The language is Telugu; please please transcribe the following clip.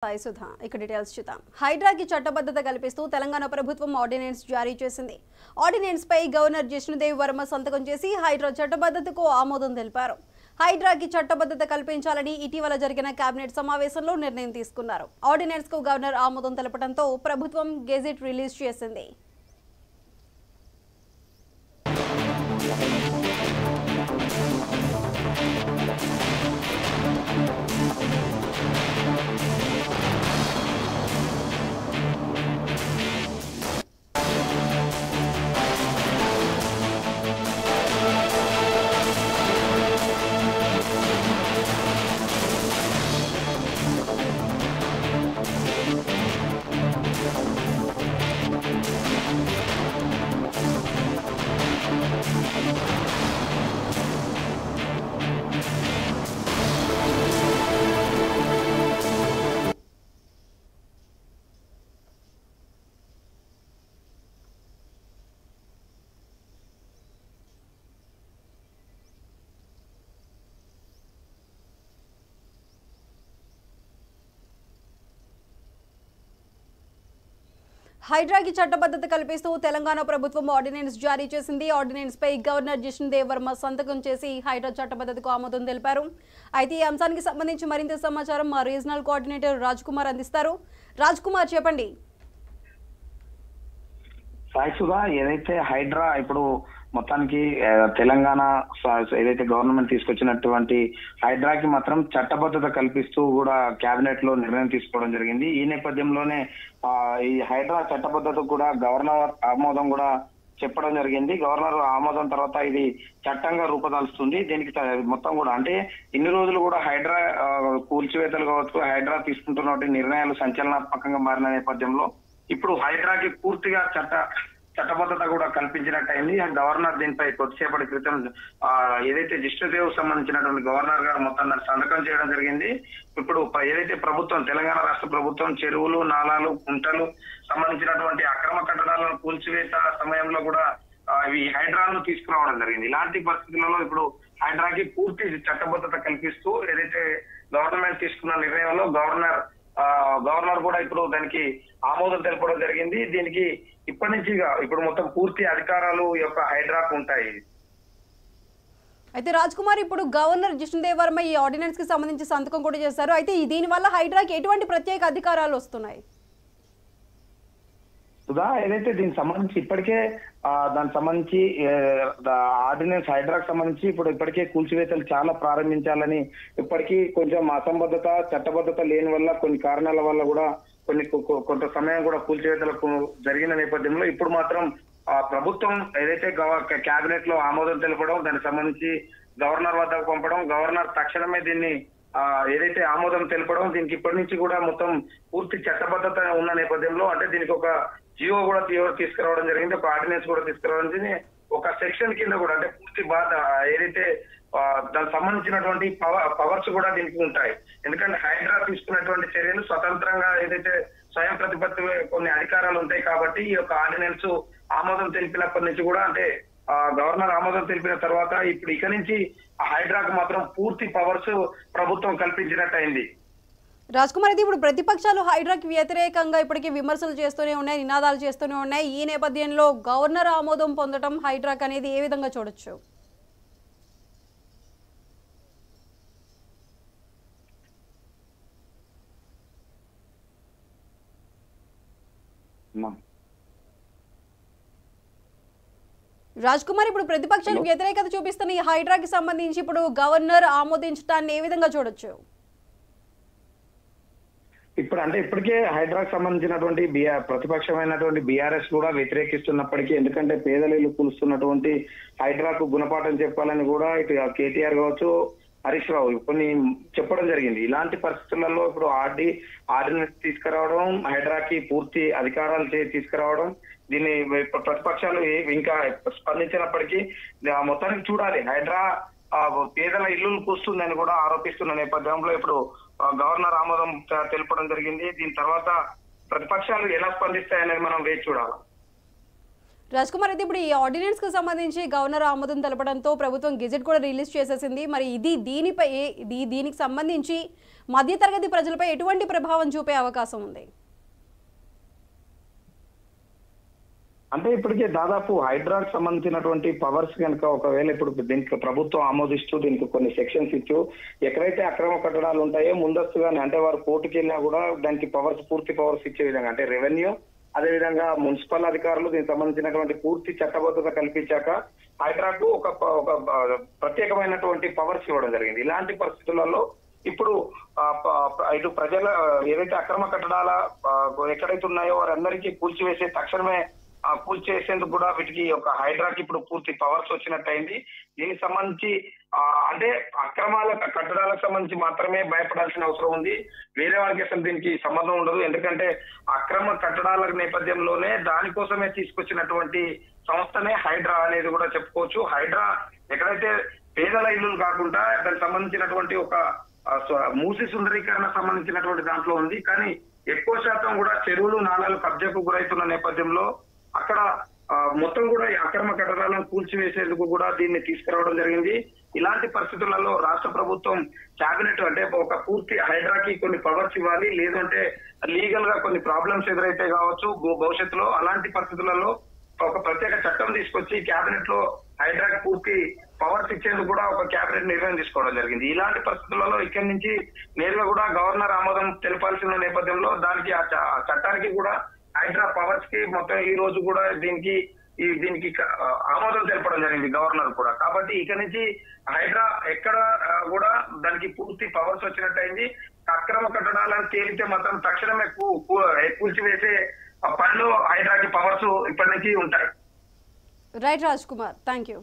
సుధా ఇక డీటెయిల్స్ చూద్దాం. హైడ్రాకి చట్టబద్ధత కల్పిస్తూ తెలంగాణ ప్రభుత్వం ఆర్డినెన్స్ జారీ చేసింది. ఆర్డినెన్స్ పై గవర్నర్ జిష్ణుదేవ్ వర్మ సంతకం చేసి హైడ్రా చట్టబద్ధతకు ఆమోదం తెలిపారు. హైడ్రాకి చట్టబద్ధత కల్పించాలని ఇటీవల జరిగిన కేబినెట్ సమావేశంలో నిర్ణయం తీసుకున్నారు. ఆర్డినెన్స్ కు గవర్నర్ ఆమోదం తెలపడంతో ప్రభుత్వం గెజెట్ రిలీజ్ చేసింది. హైడ్రాకి చట్టబద్ధత కల్పిస్తూ తెలంగాణ ప్రభుత్వం ఆర్డినెన్స్ జారీ చేసింది. ఆర్డినెన్స్ పై గవర్నర్ జిష్ణుదేవ్ వర్మ సంతకం చేసి హైడ్రా చట్టబద్ధతకు ఆమోదం తెలిపారు. అయితే ఈ అంశానికి సంబంధించి మరింత సమాచారం మా రీజనల్ కోఆర్డినేటర్ రాజ్ కుమార్ అందిస్తారు. రాజ్ కుమార్ చెప్పండి. సాయిసుగా ఏదైతే హైడ్రా ఇప్పుడు మొత్తానికి తెలంగాణ ఏదైతే గవర్నమెంట్ తీసుకొచ్చినటువంటి హైడ్రాకి మాత్రం చట్టబద్ధత కల్పిస్తూ కూడా కేబినెట్ లో నిర్ణయం తీసుకోవడం జరిగింది. ఈ నేపథ్యంలోనే ఈ హైడ్రా చట్టబద్ధత కూడా గవర్నర్ ఆమోదం కూడా చెప్పడం జరిగింది. గవర్నర్ ఆమోదం తర్వాత ఇది చట్టంగా రూపదాల్స్తుంది. దీనికి మొత్తం కూడా అంటే ఇన్ని రోజులు కూడా హైడ్రా కూల్చివేతలు కావచ్చు, హైడ్రా తీసుకుంటున్న నిర్ణయాలు సంచలనాత్మకంగా మారిన నేపథ్యంలో ఇప్పుడు హైడ్రాకి పూర్తిగా చట్టబద్ధత కూడా కల్పించినట్టయింది. గవర్నర్ దీనిపై కొద్దిసేపటి క్రితం ఏదైతే జిష్ణుదేవ్ సంబంధించినటువంటి గవర్నర్ గారు మొత్తం దాన్ని సంతకం చేయడం జరిగింది. ఇప్పుడు ఏదైతే ప్రభుత్వం తెలంగాణ రాష్ట్ర ప్రభుత్వం చెరువులు, నాలాలు, కుంటలు సంబంధించినటువంటి అక్రమ కట్టడాలను కూల్చివేత సమయంలో కూడా ఈ హైడ్రాను తీసుకురావడం జరిగింది. ఇలాంటి పరిస్థితులలో ఇప్పుడు హైడ్రాకి పూర్తి చట్టబద్ధత కల్పిస్తూ ఏదైతే గవర్నమెంట్ తీసుకున్న నిర్ణయంలో గవర్నర్ కూడా ఇప్పుడు దానికి ఆమోదం తెలపడం జరిగింది. దీనికి ఇప్పటి నుంచి ఇప్పుడు మొత్తం పూర్తి అధికారాలు యొక్క హైడ్రాకు ఉంటాయి. అయితే రాజ్ కుమార్, ఇప్పుడు గవర్నర్ జిష్ణుదేవ్ వర్మ ఈ ఆర్డినెన్స్ కి సంబంధించి సంతకం కూడా చేశారు. అయితే దీని వల్ల హైడ్రాకి ఎటువంటి ప్రత్యేక అధికారాలు వస్తున్నాయి? ఏదైతే దీనికి సంబంధించి ఇప్పటికే దానికి సంబంధించి ఆర్డినెన్స్ హైడ్రాకు సంబంధించి ఇప్పటికే కూల్చివేతలు చాలా ప్రారంభించాలని ఇప్పటికీ కొంచెం అసంబద్ధత చట్టబద్ధత లేని వల్ల కొన్ని కారణాల వల్ల కూడా కొంత సమయం కూడా కూల్చివేతలకు జరిగిన నేపథ్యంలో ఇప్పుడు మాత్రం ప్రభుత్వం ఏదైతే కేబినెట్ లో ఆమోదం తెలపడం, దానికి సంబంధించి గవర్నర్ వద్దకు పంపడం, గవర్నర్ తక్షణమే దీన్ని ఏదైతే ఆమోదం తెలపడం, దీనికి ఇప్పటి నుంచి కూడా మొత్తం పూర్తి చట్టబద్ధత ఉన్న నేపథ్యంలో అంటే దీనికి ఒక జియో కూడా తీసుకురావడం జరిగింది, ఒక ఆర్డినెన్స్ కూడా తీసుకురావడం జరిగింది. ఒక సెక్షన్ కింద కూడా అంటే పూర్తి ఏదైతే దానికి సంబంధించినటువంటి పవర్స్ కూడా దీనికి ఉంటాయి. ఎందుకంటే హైడ్రా తీసుకున్నటువంటి చర్యలు స్వతంత్రంగా ఏదైతే స్వయం ప్రతిపత్తి కొన్ని అధికారాలు ఉంటాయి కాబట్టి ఈ యొక్క ఆర్డినెన్స్ ఆమోదం తెలిపినప్పటి నుంచి కూడా అంటే గవర్నర్ ఆమోదం తెలిపిన తర్వాత ఇప్పుడు ఇక నుంచి హైడ్రాకు మాత్రం పూర్తి పవర్స్ ప్రభుత్వం కల్పించినట్టు అయింది. రాజ్ కుమార్, ఇది ఇప్పుడు ప్రతిపక్షాలు హైడ్రాకి వ్యతిరేకంగా ఇప్పటికీ విమర్శలు చేస్తూనే ఉన్నాయి, నినాదాలు చేస్తూనే ఉన్నాయి. ఈ నేపథ్యంలో గవర్నర్ ఆమోదం పొందడం హైడ్రాక్ అనేది ఏ విధంగా చూడొచ్చు? రాజ్ కుమార్, ఇప్పుడు ప్రతిపక్షాలు వ్యతిరేకత చూపిస్తున్న ఈ హైడ్రాకి సంబంధించి ఇప్పుడు గవర్నర్ ఆమోదించడాన్ని ఏ విధంగా చూడొచ్చు? ఇప్పుడు అంటే ఇప్పటికే హైడ్రాకు సంబంధించినటువంటి ప్రతిపక్షమైనటువంటి బీఆర్ఎస్ కూడా వ్యతిరేకిస్తున్నప్పటికీ, ఎందుకంటే పేదలు ఇల్లు కూలుస్తున్నటువంటి హైడ్రాకు గుణపాఠం చెప్పాలని కూడా ఇటు కేటీఆర్ కావచ్చు, హరీష్ రావు కొన్ని చెప్పడం జరిగింది. ఇలాంటి పరిస్థితులలో ఇప్పుడు ఆర్డినెన్స్ తీసుకురావడం, హైడ్రాకి పూర్తి అధికారాలు తీసుకురావడం, దీన్ని ప్రతిపక్షాలు ఇంకా స్పందించినప్పటికీ మొత్తానికి చూడాలి. హైడ్రా పేదల ఇల్లులు కూస్తుందని కూడా ఆరోపిస్తున్న నేపథ్యంలో ఇప్పుడు గవర్నర్ ఆమోదం తెలపడం జరిగింది. దీని తర్వాత ప్రతిపక్షాలు ఎలా స్పందిస్తాయనేది మనం వేచి చూడాలి. రాజ్ కుమార్, అయితే ఇప్పుడు ఈ ఆర్డినెన్స్ కు సంబంధించి గవర్నర్ ఆమోదం తెలపడంతో ప్రభుత్వం గెజెట్ కూడా రిలీజ్ చేసేసింది. మరి దీనికి సంబంధించి మధ్యతరగతి ప్రజలపై ఎటువంటి ప్రభావం చూపే అవకాశం ఉంది? అంటే ఇప్పటికే దాదాపు హైడ్రాకి సంబంధించినటువంటి పవర్స్ కనుక ఒకవేళ ఇప్పుడు దీనికి ప్రభుత్వం ఆమోదిస్తూ దీనికి కొన్ని సెక్షన్స్ ఇచ్చు ఎక్కడైతే అక్రమ కట్టడాలు ఉంటాయో ముందస్తుగానే అంటే వారు కోర్టుకి వెళ్ళినా కూడా దానికి పూర్తి పవర్స్ ఇచ్చే విధంగా అంటే రెవెన్యూ అదేవిధంగా మున్సిపల్ అధికారులు దీనికి సంబంధించినటువంటి పూర్తి చట్టబద్ధత కల్పించాక హైడ్రాకు ఒక ప్రత్యేకమైనటువంటి పవర్స్ ఇవ్వడం జరిగింది. ఇలాంటి పరిస్థితులలో ఇప్పుడు ఇటు ప్రజల ఏదైతే అక్రమ కట్టడాల ఎక్కడైతే ఉన్నాయో వారందరికీ కూల్చివేసే తక్షణమే కూల్చేసేందుకు కూడా వీటికి ఒక హైడ్రాకి ఇప్పుడు పూర్తి పవర్స్ వచ్చినట్టయింది. దీనికి సంబంధించి అంటే కట్టడాలకు సంబంధించి మాత్రమే భయపడాల్సిన అవసరం ఉంది. వేరే వారికి అసలు దీనికి సంబంధం ఉండదు. ఎందుకంటే అక్రమ కట్టడాల నేపథ్యంలోనే దానికోసమే తీసుకొచ్చినటువంటి సంస్థనే హైడ్రా అనేది కూడా చెప్పుకోవచ్చు. హైడ్రా ఎక్కడైతే పేదల ఇల్లులు కాకుండా దానికి సంబంధించినటువంటి ఒక మూసి సుందరీకరణ సంబంధించినటువంటి దాంట్లో ఉంది. కానీ ఎక్కువ శాతం కూడా చెరువులు నాలాలు కబ్జాకు గురైతున్న నేపథ్యంలో అక్కడ మొత్తం కూడా ఈ అక్రమ కట్టడాలను కూల్చివేసేందుకు కూడా దీన్ని తీసుకురావడం జరిగింది. ఇలాంటి పరిస్థితులలో రాష్ట్ర ప్రభుత్వం కేబినెట్ అంటే ఒక పూర్తి హైడ్రాకి కొన్ని పవర్స్ ఇవ్వాలి, లేదంటే లీగల్ గా కొన్ని ప్రాబ్లమ్స్ ఎదురైతే కావచ్చు భవిష్యత్తులో. అలాంటి పరిస్థితులలో ఒక ప్రత్యేక చట్టం తీసుకొచ్చి కేబినెట్ లో హైడ్రాకి పూర్తి పవర్స్ ఇచ్చేందుకు కూడా ఒక కేబినెట్ నిర్ణయం తీసుకోవడం జరిగింది. ఇలాంటి పరిస్థితులలో ఇక్కడి నుంచి నేరుగా కూడా గవర్నర్ ఆమోదం తెలపాల్సిన నేపథ్యంలో దానికి ఆ చట్టానికి కూడా హైడ్రా పవర్స్ కి మొత్తం ఈ రోజు కూడా దీనికి ఆమోదం తెలపడం జరిగింది గవర్నర్ కూడా. కాబట్టి ఇక నుంచి హైడ్రా ఎక్కడ కూడా దానికి పూర్తి పవర్స్ వచ్చినట్టయింది. అక్రమ కట్టడాలను తేలితే మాత్రం తక్షణమే కూల్చివేసే పనిలో హైడ్రాకి పవర్స్ ఇప్పటి నుంచి ఉంటాయి. Right Raj Kumar, thank you.